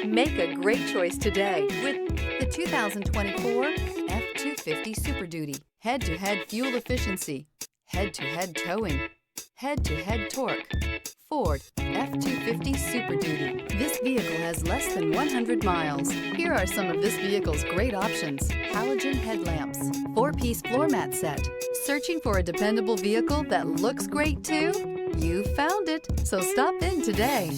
Make a great choice today with the 2024 F-250 Super Duty. Head-to-head fuel efficiency, head-to-head towing, head-to-head torque. Ford F-250 Super Duty. This vehicle has less than 100 miles. Here are some of this vehicle's great options: halogen headlamps, 4-piece floor mat set. Searching for a dependable vehicle that looks great too? You found it, so stop in today.